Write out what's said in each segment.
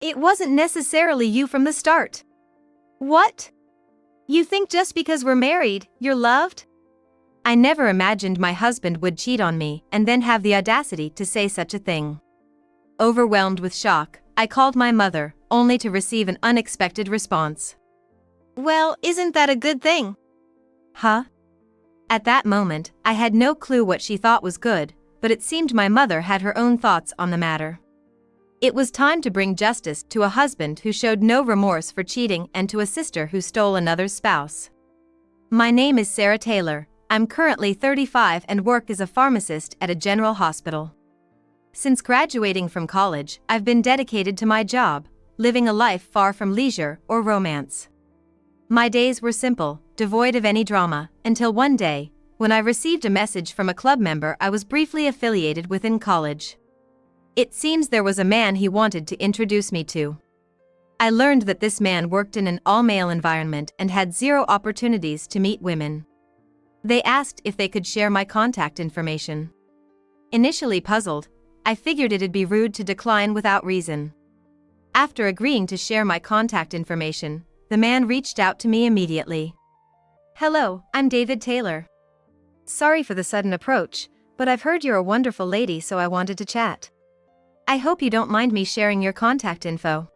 It wasn't necessarily you from the start. What? You think just because we're married, you're loved? I never imagined my husband would cheat on me and then have the audacity to say such a thing. Overwhelmed with shock, I called my mother, only to receive an unexpected response. Well, isn't that a good thing? Huh? At that moment, I had no clue what she thought was good, but it seemed my mother had her own thoughts on the matter. It was time to bring justice to a husband who showed no remorse for cheating and to a sister who stole another's spouse. My name is Sarah Taylor. I'm currently 35 and work as a pharmacist at a general hospital. Since graduating from college, I've been dedicated to my job, living a life far from leisure or romance. My days were simple, devoid of any drama, until one day, when I received a message from a club member I was briefly affiliated with in college. It seems there was a man he wanted to introduce me to. I learned that this man worked in an all-male environment and had zero opportunities to meet women. They asked if they could share my contact information. Initially puzzled, I figured it'd be rude to decline without reason. After agreeing to share my contact information, the man reached out to me immediately. Hello, I'm David Taylor. Sorry for the sudden approach, but I've heard you're a wonderful lady, so I wanted to chat. I hope you don't mind me sharing your contact info.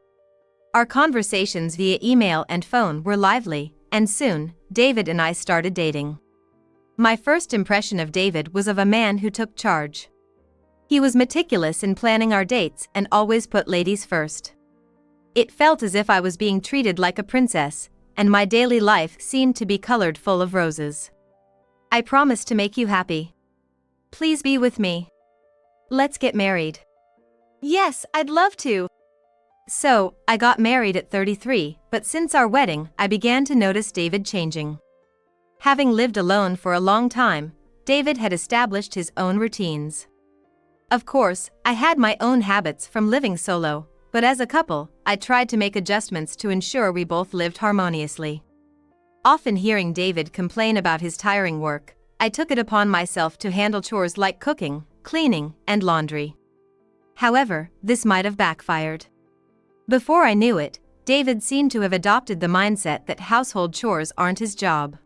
Our conversations via email and phone were lively, and soon, David and I started dating. My first impression of David was of a man who took charge. He was meticulous in planning our dates and always put ladies first. It felt as if I was being treated like a princess, and my daily life seemed to be colored full of roses. I promise to make you happy. Please be with me. Let's get married. Yes, I'd love to. So, I got married at 33, but since our wedding, I began to notice David changing. Having lived alone for a long time, David had established his own routines. Of course, I had my own habits from living solo, but as a couple, I tried to make adjustments to ensure we both lived harmoniously. Often hearing David complain about his tiring work, I took it upon myself to handle chores like cooking, cleaning, and laundry. However, this might have backfired. Before I knew it, David seemed to have adopted the mindset that household chores aren't his job.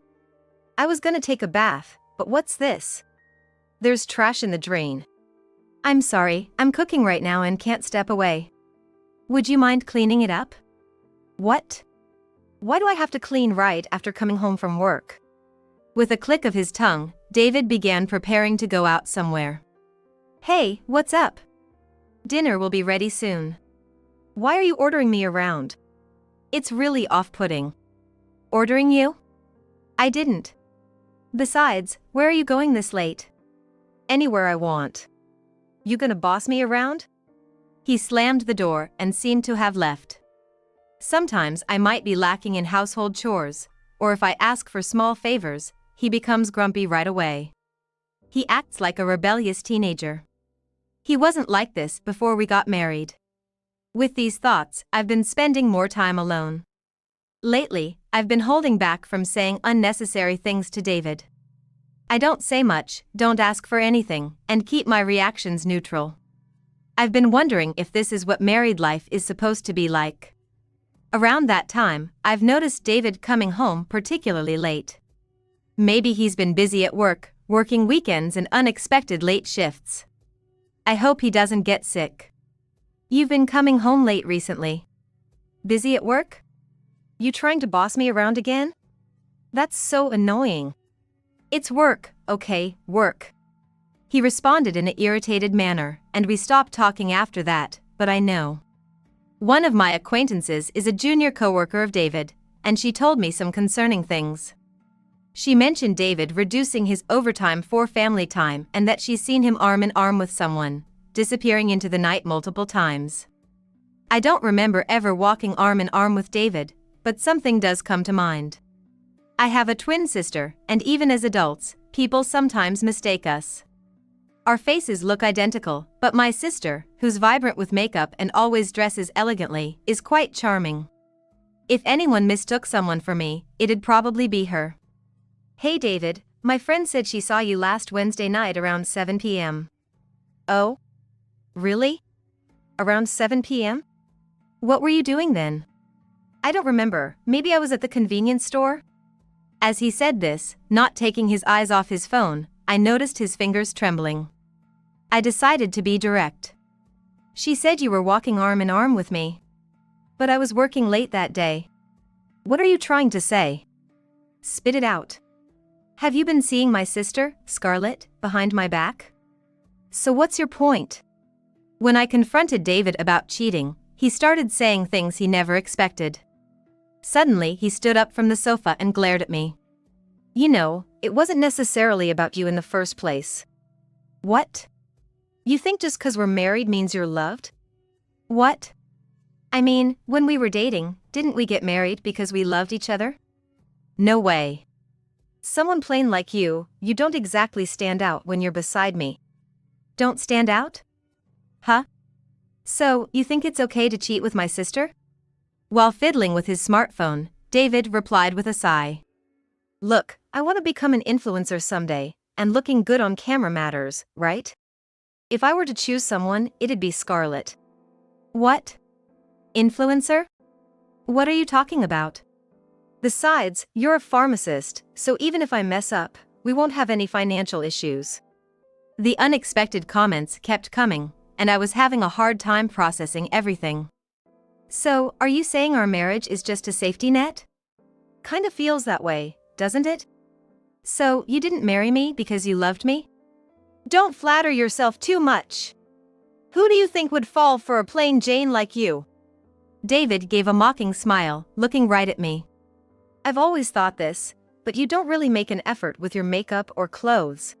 I was gonna take a bath, but what's this? There's trash in the drain. I'm sorry, I'm cooking right now and can't step away. Would you mind cleaning it up? What? Why do I have to clean right after coming home from work? With a click of his tongue, David began preparing to go out somewhere. Hey, what's up? Dinner will be ready soon. Why are you ordering me around? It's really off-putting. Ordering you? I didn't. Besides, where are you going this late? Anywhere I want. You gonna boss me around? He slammed the door and seemed to have left. Sometimes I might be lacking in household chores, or if I ask for small favors, he becomes grumpy right away. He acts like a rebellious teenager. He wasn't like this before we got married. With these thoughts, I've been spending more time alone. Lately, I've been holding back from saying unnecessary things to David. I don't say much, don't ask for anything, and keep my reactions neutral. I've been wondering if this is what married life is supposed to be like. Around that time, I've noticed David coming home particularly late. Maybe he's been busy at work, working weekends and unexpected late shifts. I hope he doesn't get sick. You've been coming home late recently. Busy at work? You trying to boss me around again? That's so annoying. It's work, okay, work. He responded in an irritated manner, and we stopped talking after that, but I know. One of my acquaintances is a junior coworker of David, and she told me some concerning things. She mentioned David reducing his overtime for family time and that she's seen him arm in arm with someone, disappearing into the night multiple times. I don't remember ever walking arm in arm with David, but something does come to mind. I have a twin sister, and even as adults, people sometimes mistake us. Our faces look identical, but my sister, who's vibrant with makeup and always dresses elegantly, is quite charming. If anyone mistook someone for me, it'd probably be her. Hey David, my friend said she saw you last Wednesday night around 7 p.m. Oh? Really? Around 7 p.m.? What were you doing then? I don't remember, maybe I was at the convenience store? As he said this, not taking his eyes off his phone, I noticed his fingers trembling. I decided to be direct. She said you were walking arm in arm with me. But I was working late that day. What are you trying to say? Spit it out. Have you been seeing my sister, Scarlett, behind my back? So what's your point? When I confronted David about cheating, he started saying things he never expected. Suddenly, he stood up from the sofa and glared at me. You know, it wasn't necessarily about you in the first place. What? You think just 'cause we're married means you're loved? What? I mean, when we were dating, didn't we get married because we loved each other? No way. Someone plain like you don't exactly stand out when you're beside me. Don't stand out? Huh? So, you think it's okay to cheat with my sister? While fiddling with his smartphone, David replied with a sigh. Look, I want to become an influencer someday, and looking good on camera matters, right? If I were to choose someone, it'd be Scarlett. What? Influencer? What are you talking about? Besides, you're a pharmacist, so even if I mess up, we won't have any financial issues. The unexpected comments kept coming, and I was having a hard time processing everything. So, are you saying our marriage is just a safety net? Kinda feels that way, doesn't it? So, you didn't marry me because you loved me? Don't flatter yourself too much. Who do you think would fall for a plain Jane like you? David gave a mocking smile, looking right at me. I've always thought this, but you don't really make an effort with your makeup or clothes.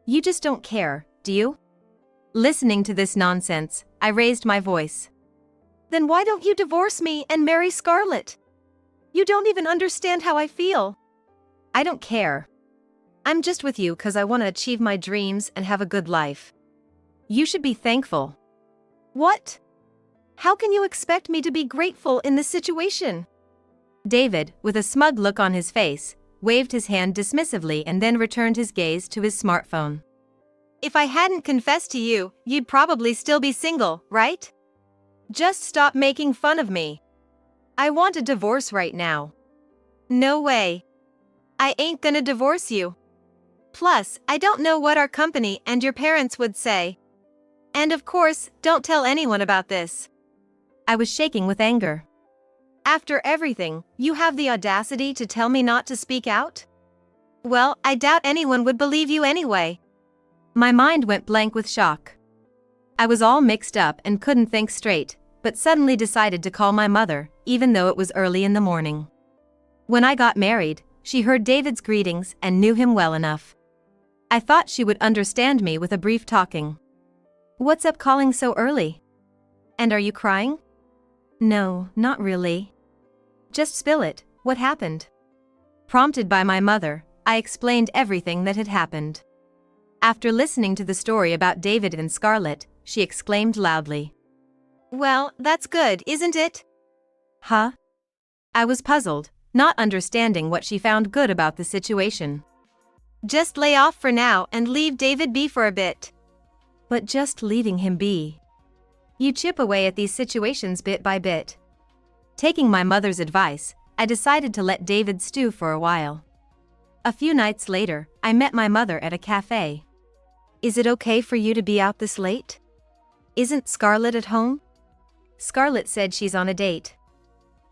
You just don't care, do you? Listening to this nonsense, I raised my voice. Then why don't you divorce me and marry Scarlett? You don't even understand how I feel. I don't care. I'm just with you 'cause I want to achieve my dreams and have a good life. You should be thankful. What? How can you expect me to be grateful in this situation? David, with a smug look on his face, waved his hand dismissively and then returned his gaze to his smartphone. If I hadn't confessed to you, you'd probably still be single, right? Just stop making fun of me. I want a divorce right now. No way. I ain't gonna divorce you. Plus, I don't know what our company and your parents would say. And of course, don't tell anyone about this. I was shaking with anger. After everything, you have the audacity to tell me not to speak out? Well, I doubt anyone would believe you anyway. My mind went blank with shock. I was all mixed up and couldn't think straight, but suddenly decided to call my mother, even though it was early in the morning. When I got married, she heard David's greetings and knew him well enough. I thought she would understand me with a brief talking. What's up calling so early? And are you crying? No, not really. Just spill it, what happened? Prompted by my mother, I explained everything that had happened. After listening to the story about David and Scarlett, she exclaimed loudly. Well, that's good, isn't it? Huh? I was puzzled, not understanding what she found good about the situation. Just lay off for now and leave David be for a bit. But just leaving him be. You chip away at these situations bit by bit. Taking my mother's advice, I decided to let David stew for a while. A few nights later, I met my mother at a cafe. Is it okay for you to be out this late? Isn't Scarlett at home? Scarlett said she's on a date.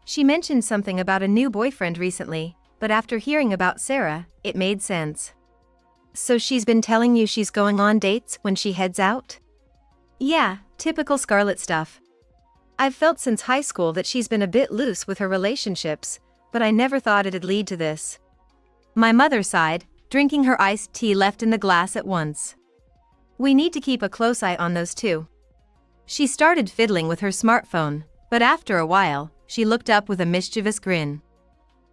She mentioned something about a new boyfriend recently, but after hearing about Sarah, it made sense. So she's been telling you she's going on dates when she heads out? Yeah, typical Scarlett stuff. I've felt since high school that she's been a bit loose with her relationships, but I never thought it'd lead to this. My mother sighed, drinking her iced tea left in the glass at once. We need to keep a close eye on those two. She started fiddling with her smartphone, but after a while, she looked up with a mischievous grin.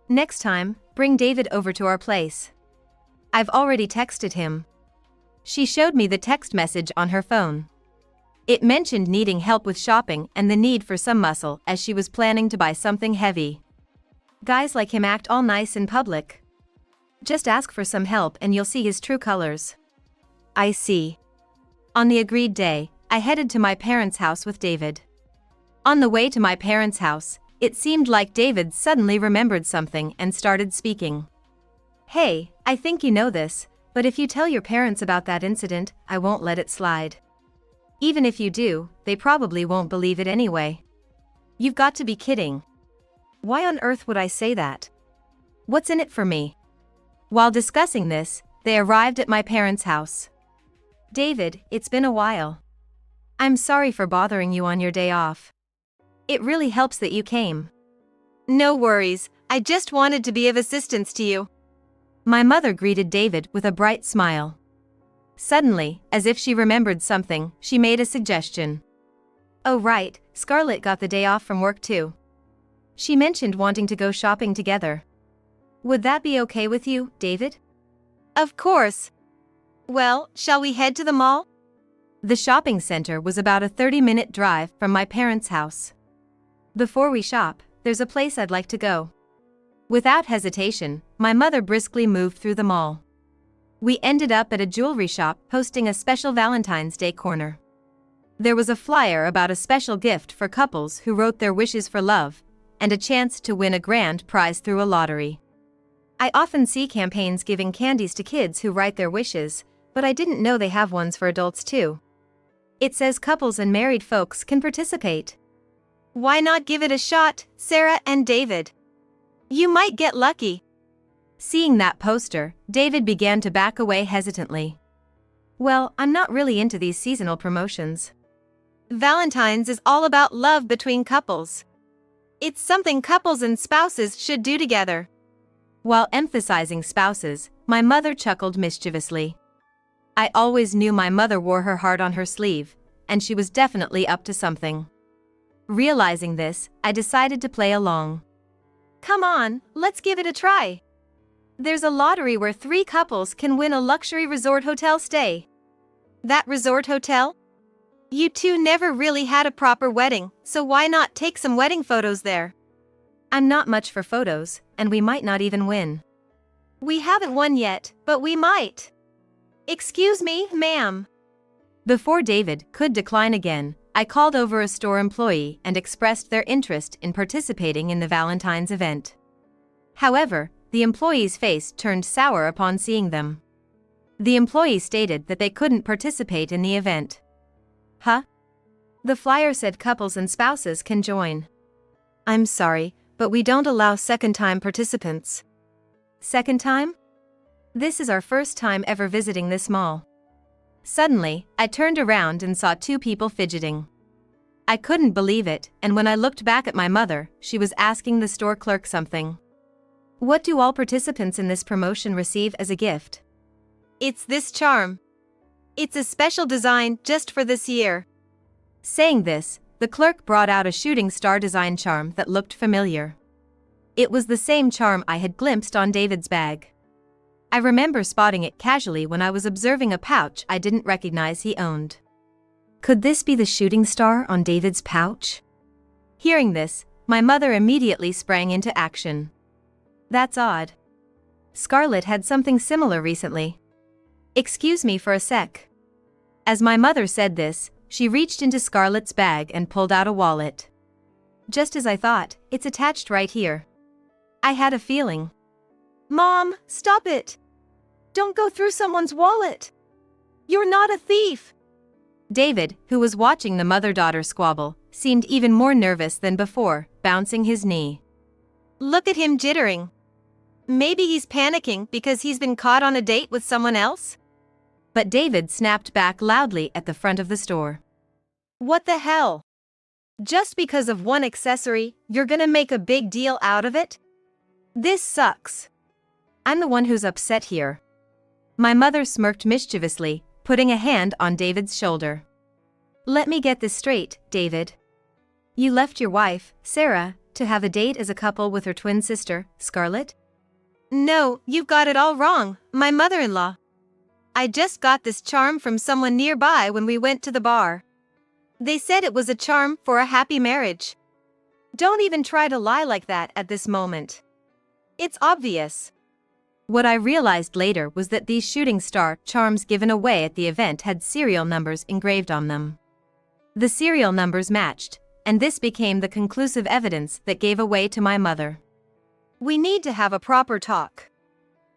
Next time, bring David over to our place. I've already texted him. She showed me the text message on her phone. It mentioned needing help with shopping and the need for some muscle as she was planning to buy something heavy. Guys like him act all nice in public. Just ask for some help and you'll see his true colors. I see. On the agreed day, I headed to my parents' house with David. On the way to my parents' house, it seemed like David suddenly remembered something and started speaking. Hey, I think you know this, but if you tell your parents about that incident, I won't let it slide. Even if you do, they probably won't believe it anyway. You've got to be kidding. Why on earth would I say that? What's in it for me? While discussing this, they arrived at my parents' house. David, it's been a while. I'm sorry for bothering you on your day off. It really helps that you came. No worries, I just wanted to be of assistance to you. My mother greeted David with a bright smile. Suddenly, as if she remembered something, she made a suggestion. Oh right, Scarlett got the day off from work too. She mentioned wanting to go shopping together. Would that be okay with you, David? Of course. Well, shall we head to the mall? The shopping center was about a 30-minute drive from my parents' house. Before we shop, there's a place I'd like to go. Without hesitation, my mother briskly moved through the mall. We ended up at a jewelry shop hosting a special Valentine's Day corner. There was a flyer about a special gift for couples who wrote their wishes for love, and a chance to win a grand prize through a lottery. I often see campaigns giving candies to kids who write their wishes, but I didn't know they have ones for adults too. It says couples and married folks can participate. Why not give it a shot, Sarah and David? You might get lucky. Seeing that poster, David began to back away hesitantly. Well, I'm not really into these seasonal promotions. Valentine's is all about love between couples. It's something couples and spouses should do together. While emphasizing spouses, my mother chuckled mischievously. I always knew my mother wore her heart on her sleeve, and she was definitely up to something. Realizing this, I decided to play along. Come on, let's give it a try. There's a lottery where 3 couples can win a luxury resort hotel stay. That resort hotel? You two never really had a proper wedding, so why not take some wedding photos there? I'm not much for photos, and we might not even win. We haven't won yet, but we might. Excuse me, ma'am. Before David could decline again, I called over a store employee and expressed their interest in participating in the Valentine's event. However, the employee's face turned sour upon seeing them. The employee stated that they couldn't participate in the event. Huh? The flyer said couples and spouses can join. I'm sorry, but we don't allow second-time participants. Second time? This is our first time ever visiting this mall. Suddenly, I turned around and saw 2 people fidgeting. I couldn't believe it, and when I looked back at my mother, she was asking the store clerk something. What do all participants in this promotion receive as a gift? It's this charm. It's a special design just for this year. Saying this, the clerk brought out a shooting star design charm that looked familiar. It was the same charm I had glimpsed on David's bag. I remember spotting it casually when I was observing a pouch I didn't recognize he owned. Could this be the shooting star on David's pouch? Hearing this, my mother immediately sprang into action. That's odd. Scarlett had something similar recently. Excuse me for a sec. As my mother said this, she reached into Scarlett's bag and pulled out a wallet. Just as I thought, it's attached right here. I had a feeling. Mom, stop it! Don't go through someone's wallet! You're not a thief! David, who was watching the mother-daughter squabble, seemed even more nervous than before, bouncing his knee. Look at him jittering. Maybe he's panicking because he's been caught on a date with someone else? But David snapped back loudly at the front of the store. What the hell? Just because of one accessory, you're gonna make a big deal out of it? This sucks. I'm the one who's upset here. My mother smirked mischievously, putting a hand on David's shoulder. Let me get this straight, David. You left your wife, Sarah, to have a date as a couple with her twin sister, Scarlett? No, you've got it all wrong, my mother-in-law. I just got this charm from someone nearby when we went to the bar. They said it was a charm for a happy marriage. Don't even try to lie like that at this moment. It's obvious. What I realized later was that these shooting star charms given away at the event had serial numbers engraved on them. The serial numbers matched, and this became the conclusive evidence that gave away to my mother. We need to have a proper talk.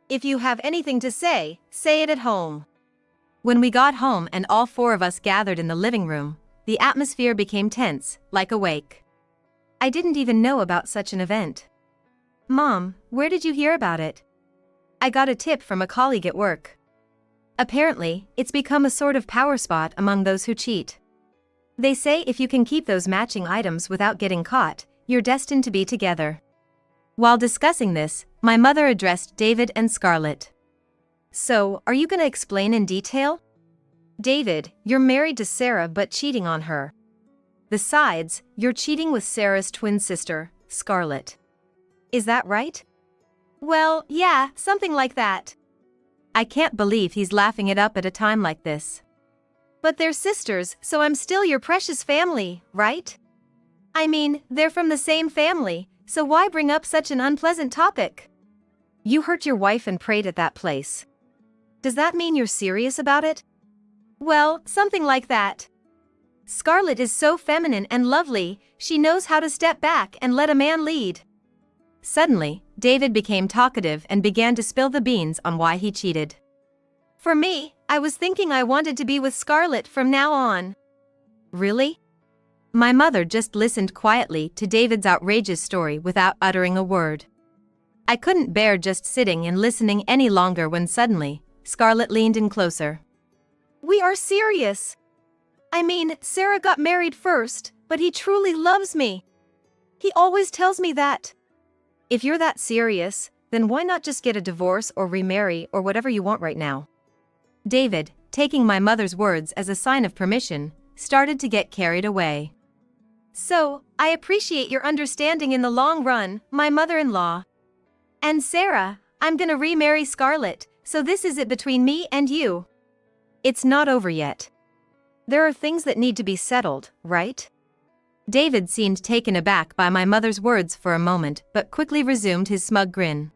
If you have anything to say it at home. When we got home and all four of us gathered in the living room, the atmosphere became tense, like a wake. I didn't even know about such an event. Mom, where did you hear about it? I got a tip from a colleague at work. Apparently, it's become a sort of power spot among those who cheat. They say if you can keep those matching items without getting caught, you're destined to be together. While discussing this, my mother addressed David and Scarlett. So, are you gonna explain in detail? David, you're married to Sarah but cheating on her. Besides, you're cheating with Sarah's twin sister, Scarlett. Is that right? Well, yeah, something like that. I can't believe he's laughing it up at a time like this. But they're sisters, so I'm still your precious family, right? I mean, they're from the same family, so why bring up such an unpleasant topic? You hurt your wife and prayed at that place. Does that mean you're serious about it? Well, something like that. Scarlett is so feminine and lovely, she knows how to step back and let a man lead. Suddenly, David became talkative and began to spill the beans on why he cheated. For me, I was thinking I wanted to be with Scarlett from now on. Really? My mother just listened quietly to David's outrageous story without uttering a word. I couldn't bear just sitting and listening any longer when suddenly, Scarlett leaned in closer. We are serious. I mean, Sarah got married first, but he truly loves me. He always tells me that. If you're that serious, then why not just get a divorce or remarry or whatever you want right now? David, taking my mother's words as a sign of permission, started to get carried away. So, I appreciate your understanding in the long run, my mother-in-law. And Sarah, I'm gonna remarry Scarlett, so this is it between me and you. It's not over yet. There are things that need to be settled, right? David seemed taken aback by my mother's words for a moment but quickly resumed his smug grin.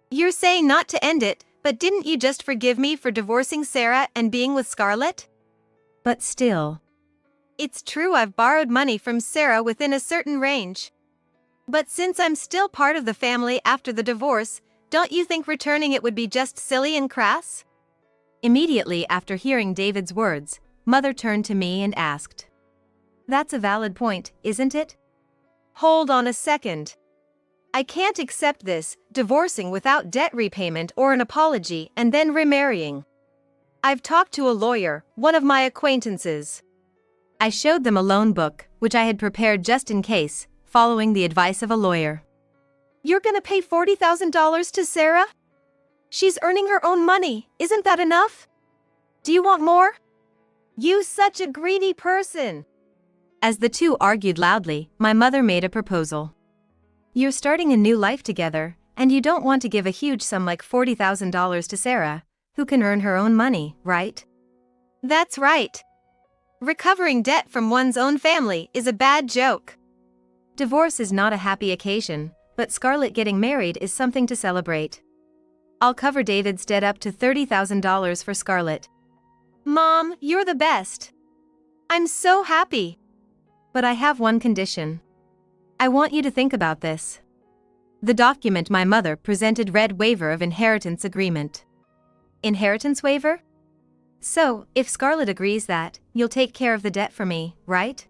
You're saying not to end it, but didn't you just forgive me for divorcing Sarah and being with Scarlett? But still. It's true I've borrowed money from Sarah within a certain range. But since I'm still part of the family after the divorce, don't you think returning it would be just silly and crass? Immediately after hearing David's words, Mother turned to me and asked. That's a valid point, isn't it? Hold on a second. I can't accept this, divorcing without debt repayment or an apology and then remarrying. I've talked to a lawyer, one of my acquaintances. I showed them a loan book, which I had prepared just in case, following the advice of a lawyer. You're gonna pay $40,000 to Sarah? She's earning her own money, isn't that enough? Do you want more? You such a greedy person. As the two argued loudly, my mother made a proposal. You're starting a new life together, and you don't want to give a huge sum like $40,000 to Sarah, who can earn her own money, right? That's right. Recovering debt from one's own family is a bad joke. Divorce is not a happy occasion, but Scarlett getting married is something to celebrate. I'll cover David's debt up to $30,000 for Scarlett. Mom, you're the best. I'm so happy. But I have one condition. I want you to think about this. The document my mother presented read waiver of inheritance agreement. Inheritance waiver? So, if Scarlett agrees that, you'll take care of the debt for me, right?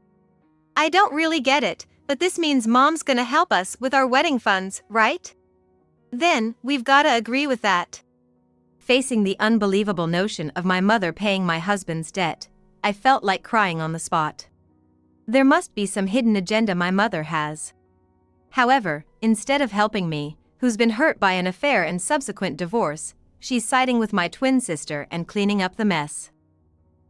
I don't really get it, but this means Mom's gonna help us with our wedding funds, right? Then, we've gotta agree with that. Facing the unbelievable notion of my mother paying my husband's debt, I felt like crying on the spot. There must be some hidden agenda my mother has. However, instead of helping me, who's been hurt by an affair and subsequent divorce, she's siding with my twin sister and cleaning up the mess.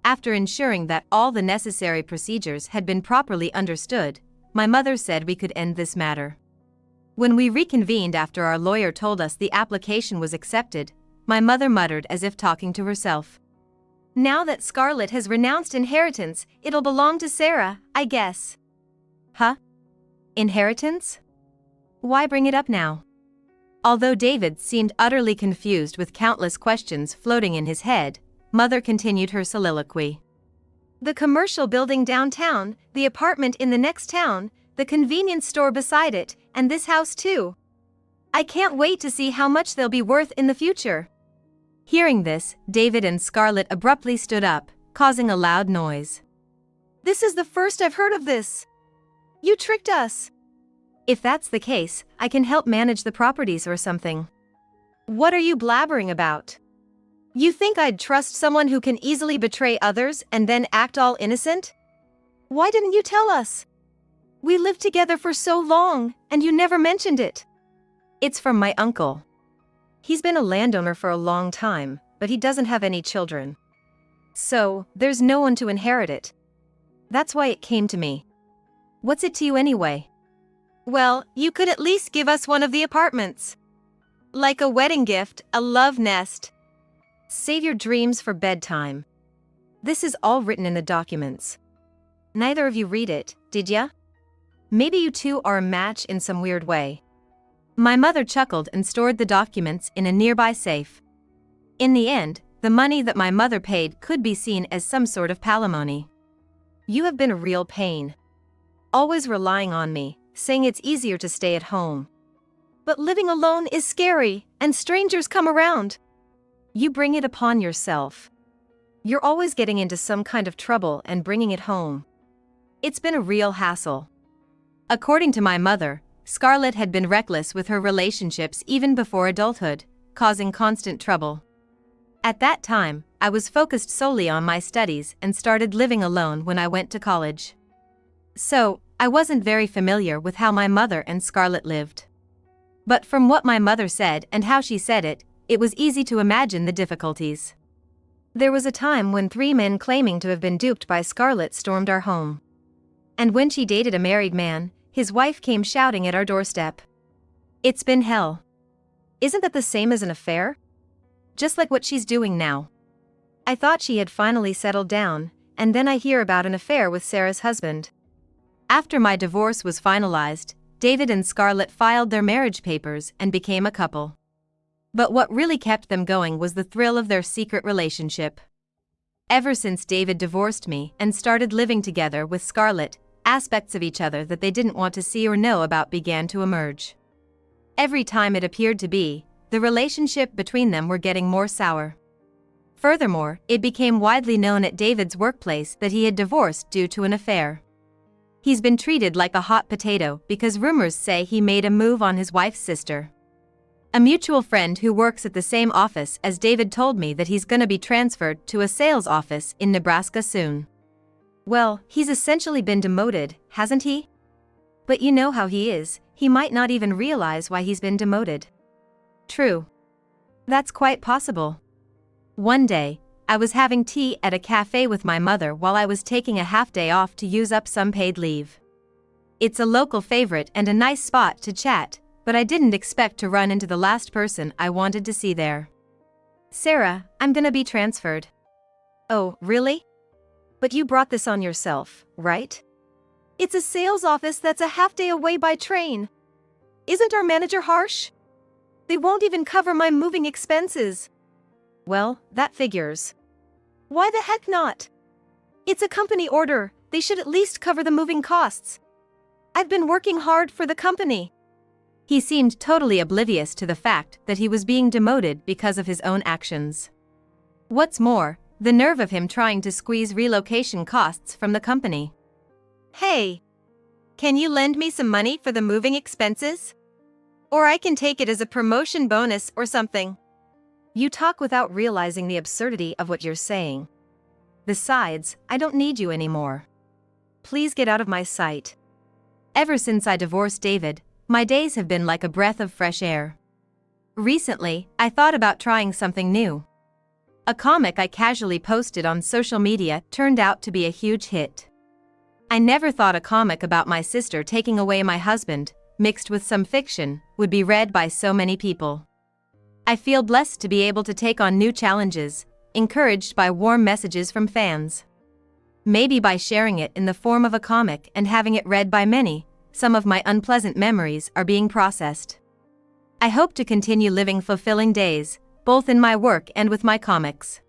After ensuring that all the necessary procedures had been properly understood, my mother said we could end this matter. When we reconvened after our lawyer told us the application was accepted, my mother muttered as if talking to herself. Now that Scarlett has renounced inheritance, it'll belong to Sarah, I guess. Huh? Inheritance? Why bring it up now? Although David seemed utterly confused with countless questions floating in his head, Mother continued her soliloquy. The commercial building downtown, the apartment in the next town, the convenience store beside it, and this house too. I can't wait to see how much they'll be worth in the future." Hearing this, David and Scarlett abruptly stood up, causing a loud noise. "This is the first I've heard of this. You tricked us." "If that's the case, I can help manage the properties or something." "What are you blabbering about? You think I'd trust someone who can easily betray others and then act all innocent? Why didn't you tell us? We lived together for so long, and you never mentioned it." "It's from my uncle. He's been a landowner for a long time, but he doesn't have any children. So, there's no one to inherit it. That's why it came to me. What's it to you anyway?" "Well, you could at least give us one of the apartments. Like a wedding gift, a love nest." "Save your dreams for bedtime. This is all written in the documents. Neither of you read it, did ya? Maybe you two are a match in some weird way." My mother chuckled and stored the documents in a nearby safe. In the end, the money that my mother paid could be seen as some sort of palimony. "You have been a real pain. Always relying on me, saying it's easier to stay at home. But living alone is scary, and strangers come around." "You bring it upon yourself. You're always getting into some kind of trouble and bringing it home. It's been a real hassle." According to my mother, Scarlett had been reckless with her relationships even before adulthood, causing constant trouble. At that time, I was focused solely on my studies and started living alone when I went to college. So, I wasn't very familiar with how my mother and Scarlett lived. But from what my mother said and how she said it, it was easy to imagine the difficulties. There was a time when 3 men claiming to have been duped by Scarlett stormed our home. And when she dated a married man, his wife came shouting at our doorstep. It's been hell. Isn't that the same as an affair? Just like what she's doing now. I thought she had finally settled down, and then I hear about an affair with Sarah's husband. After my divorce was finalized, David and Scarlett filed their marriage papers and became a couple. But what really kept them going was the thrill of their secret relationship. Ever since David divorced me and started living together with Scarlett, aspects of each other that they didn't want to see or know about began to emerge. Every time it appeared to be, the relationship between them were getting more sour. Furthermore, it became widely known at David's workplace that he had divorced due to an affair. He's been treated like a hot potato because rumors say he made a move on his wife's sister. A mutual friend who works at the same office as David told me that he's gonna be transferred to a sales office in Nebraska soon. Well, he's essentially been demoted, hasn't he? But you know how he is, he might not even realize why he's been demoted. True. That's quite possible. One day, I was having tea at a cafe with my mother while I was taking a half-day off to use up some paid leave. It's a local favorite and a nice spot to chat, but I didn't expect to run into the last person I wanted to see there. "Sarah, I'm gonna be transferred." "Oh, really? But you brought this on yourself, right?" "It's a sales office that's a half-day away by train. Isn't our manager harsh? They won't even cover my moving expenses." "Well, that figures." "Why the heck not? It's a company order, they should at least cover the moving costs. I've been working hard for the company." He seemed totally oblivious to the fact that he was being demoted because of his own actions. What's more, the nerve of him trying to squeeze relocation costs from the company. "Hey, can you lend me some money for the moving expenses? Or I can take it as a promotion bonus or something." You talk without realizing the absurdity of what you're saying. Besides, I don't need you anymore. Please get out of my sight. Ever since I divorced David, my days have been like a breath of fresh air. Recently, I thought about trying something new. A comic I casually posted on social media turned out to be a huge hit. I never thought a comic about my sister taking away my husband, mixed with some fiction, would be read by so many people. I feel blessed to be able to take on new challenges, encouraged by warm messages from fans. Maybe by sharing it in the form of a comic and having it read by many, some of my unpleasant memories are being processed. I hope to continue living fulfilling days, both in my work and with my comics.